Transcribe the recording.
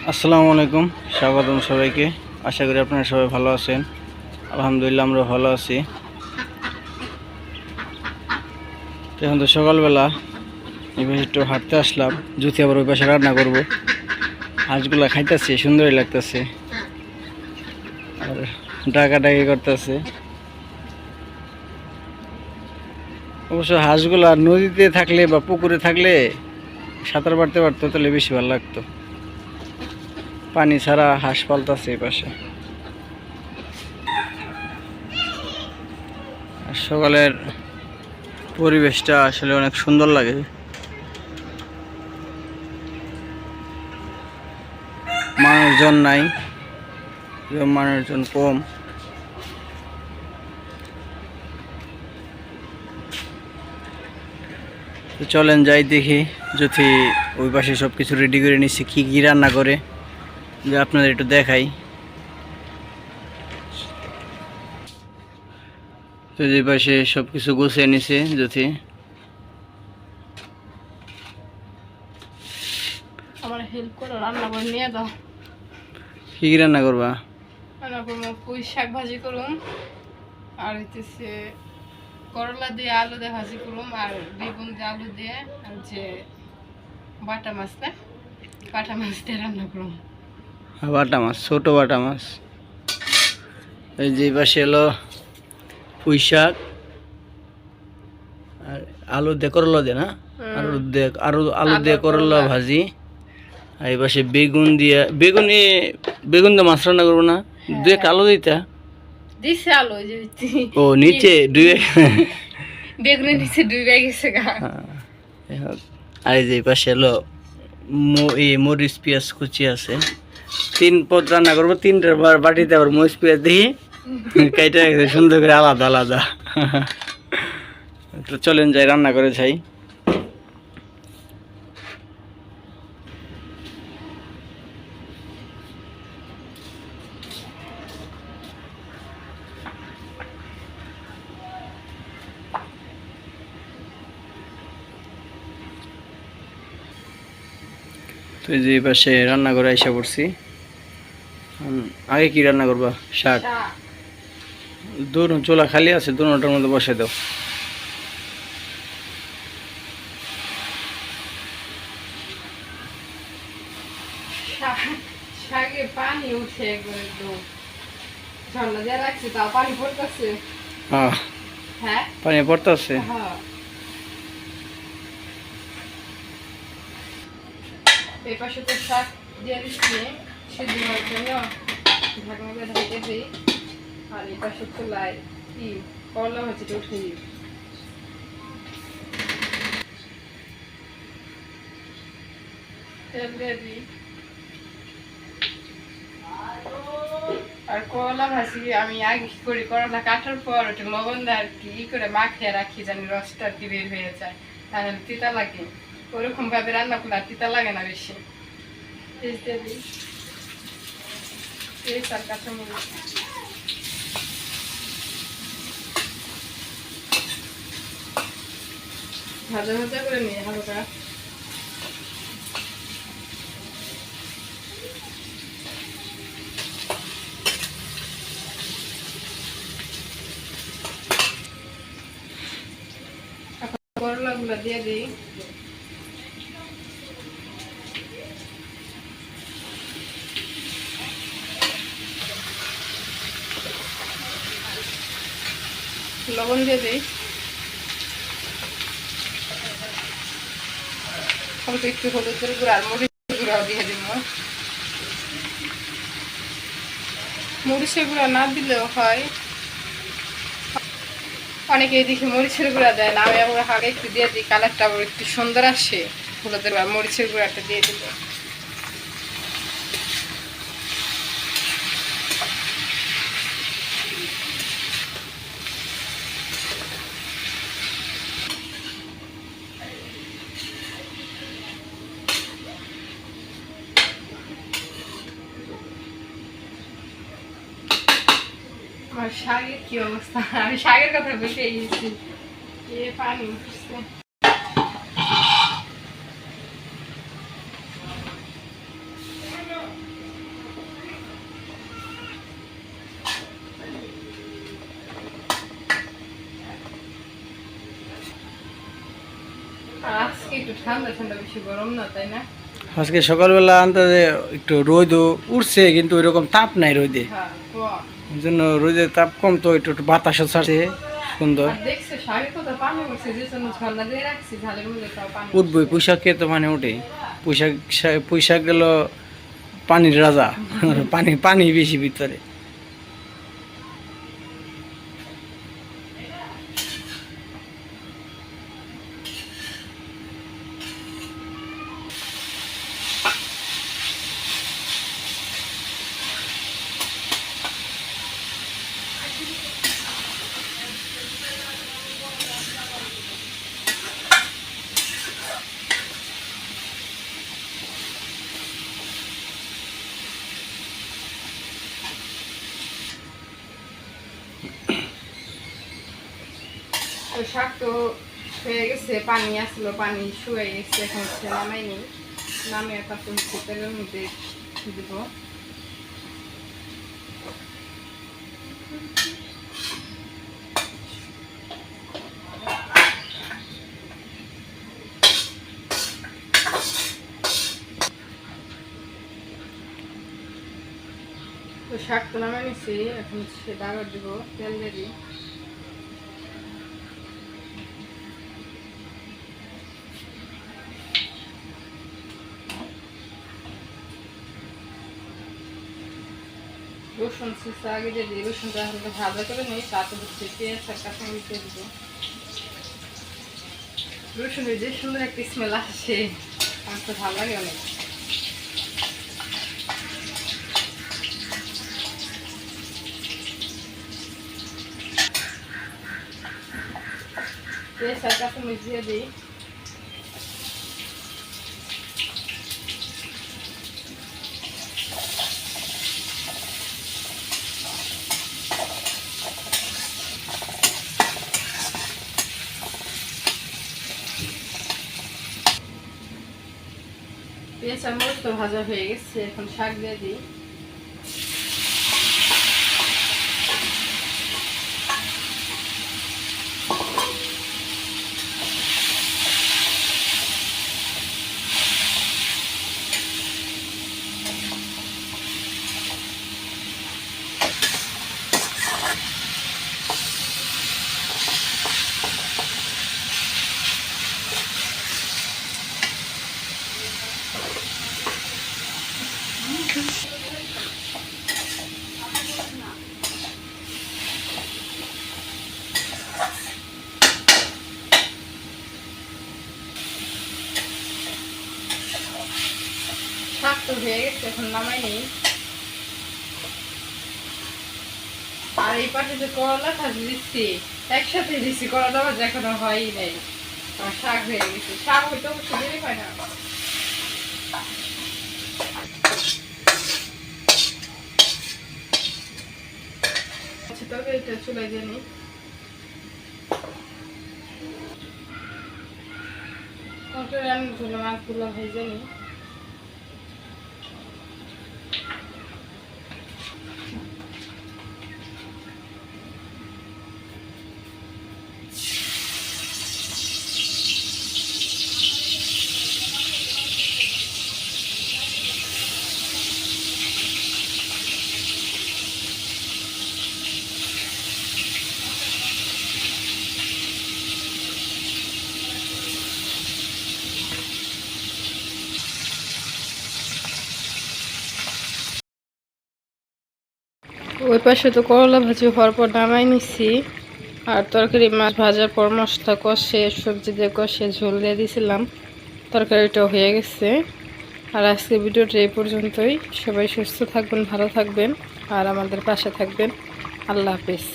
আসসালামু আলাইকুম, স্বাগতম সবাইকে। আশা করি আপনারা সবাই ভালো আছেন। আলহামদুলিল্লাহ আমরা ভালো আছি। তো এখন তো সকালবেলা এই পাশে একটু হাঁটতে আসলাম, জুতি আবার ওই পাশে রান্না করব। হাঁসগুলা খাইতেছে, সুন্দরই লাগতেছে আর ডাকাডাকি করতেছে। অবশ্য হাঁসগুলা নদীতে থাকলে বা পুকুরে থাকলে সাঁতার কাটতে পারতো, তাহলে বেশি ভালো লাগতো। পানি ছাড়া হাঁস পালতাছে এই পাশে। আর সকালের পরিবেশটা আসলে অনেক সুন্দর লাগে। মানুষজন নাই, মানুষজন কম। তো চলেন যাই দেখি, যদি ওই পাশে সব কিছু রেডি করে নিচ্ছি, কী কী রান্না করে যে আপনাদের একটু দেখাই। তো যে পাশে সব কিছু গুছিয়ে নিছে যদি। আমার হেল্প করো, রান্না করে নিয়ে দাও। কী কী রান্না করবা? রান্না করবো পুঁই শাক ভাজি করুম, আর হইতেছে করলা দিয়ে আলু দিয়ে ভাজি করুম, আর বেগুন দিয়ে আলু দিয়ে আর যে বাটা মাছ না, বাটা মাছ দিয়ে রান্না করুম। বাটা মাছ, ছোট বাটা মাছ। এই যে পাশে হলো পুঁই শাক আর আলু দিয়ে করলা দিয়ে না, আলু দিয়ে করলা ভাজি। আর এই পাশে বেগুন দিয়ে বেগুন দিয়ে মাছ রান্না করবো না, দু একটা আলু দিতা দিছে আলু ওই যে ও নিচে ডুবে। বেগুনের নিচে ডুবে গেছে গা। আর এই যে পাশে হলো মরিচ পেঁয়াজ কুচি আছে। 3 পদ রান্না করবো, 3টার বাটিতে আবার মরিচ পেঁয়াজ দিয়ে কেটে রাখছে সুন্দর করে আলাদা আলাদা। তো চলেন যাই, রান্না করে যাই। তো এই যে পাশে রান্না করে এসে পড়ছি। আগে কি রান্না করবা? শাক। দুটো চুলা খালি আছে, দুটোটার মধ্যে বসে দাও। শাকে পানি উঠে একবারে, একদম ঝর্ণা দিয়ে রাখছে, তাও পানি পড়তেছে। হ্যাঁ পানি পড়তেছে। হ্যাঁ, এই পাশে তো শাক দিয়ে দিচ্ছি সিদ্ধ হওয়ার জন্য, ঢাকনা দিয়ে ঢেকে দিই। আর এই পাশে চুলায় কি করলা ভাজিটা উঠে দিই। তেল দিয়ে দিই। আর করলা ভাজি আমি আগে কি করি, করলা কাটার পর ওটা লবণ দিয়ে আর কি করে মাখিয়ে রাখি, জানি রসটা আর কি বের হয়ে যায়, তাহলে তিতা লাগে। ওরকম ভাবে রান্না করলে আর তিতা লাগে না বেশি। পেঁয়াজ দিয়ে দিই, পেঁয়াজ আর কাঁচামরিচ। ভাজা ভাজা করে নিয়ে হালকা। করলাগুলো দিয়ে দিই। লবণ দিয়ে দিই, অল্প একটু হলুদের গুঁড়া আর মরিচের গুঁড়াও দিয়ে দিব। মরিচের গুঁড়া না দিলেও হয়, অনেকে এদিকে মরিচের গুঁড়া দেয় না, আমি আবার আগে একটু দিয়ে দিই, কালারটা আবার একটু সুন্দর আসে। হলুদের গুঁড়া মরিচের গুঁড়াটা দিয়ে দিল। আমার শাকের কি অবস্থা, আমি শাকের কথা বলতে গেছি, এ পানি উঠছে। একটু ঠান্ডা ঠান্ডা, বেশি গরম না, তাই না? আজকে সকালবেলা আন্দাজে একটু রোদ উঠছে, কিন্তু ওইরকম তাপ নাই রোদে। হ্যাঁ, কম। এই জন্য রোদের তাপ কম, তো একটু একটু বাতাসও ছাড়ছে সুন্দর। আর দেখছে শাড়ি কোথাও পানি উঠছে, যে জন্য ঝর্ণা দিয়ে রাখছি, ঝালের মধ্যে তাও পানি উঠবই, পুঁইশাকে তো মানে ওঠে। পুঁইশাক গেল পানির রাজা। পানি পানি বেশি ভিতরে। ওই শাক তো হয়ে গেছে, পানি আসলো, পানি শুয়ে গেছে, এখন হচ্ছে নামাইনি, নামিয়ে তারপর হচ্ছে তেলের মধ্যে দিব। তো শাক তো নামাই নিচ্ছি, এখন হচ্ছে ডাগর দিব, তেল দিয়ে দিই। রসুন ছিঁচা আগে দিয়ে দিই, রসুনটা হালকা ভাজা করে নিই, তারপর হচ্ছে পেঁয়াজ আর কাঁচামরিচ দিয়ে দিব। রসুনের যে সুন্দর একটা স্মেল আসে, আমার তো ভালো লাগে অনেক। পেঁয়াজ আর কাঁচামরিচ দিয়ে দিই। পেঁয়াজ আর মরিচ তো ভাজা হয়ে গেছে, এখন শাক দিয়ে দিই। শাক তো হয়ে গেছে, এখন নামাই নিই। আর এই পাশে যে করলা ভাজি দিচ্ছি, একসাথে দিচ্ছি, করলা ভাজি এখনো হয়ই নাই। আর শাক হয়ে গেছে, শাক হইতে অবশ্য দেরি হয় না। আচ্ছা, তবে এটা চুলাই দিয়ে নিই। রান্নার জন্য মাছগুলো ভেজে নিই। ওই পাশে তো করলা ভাজি হওয়ার পর নামাই নিছি, আর তরকারি মাছ ভাজার পর মশলা কষে, সবজি দিয়ে কষে, ঝোল দিয়ে দিয়েছিলাম, তরকারিটাও হয়ে গেছে। আর আজকে ভিডিওটা এই পর্যন্তই। সবাই সুস্থ থাকবেন, ভালো থাকবেন, আর আমাদের পাশে থাকবেন। আল্লাহ হাফিজ।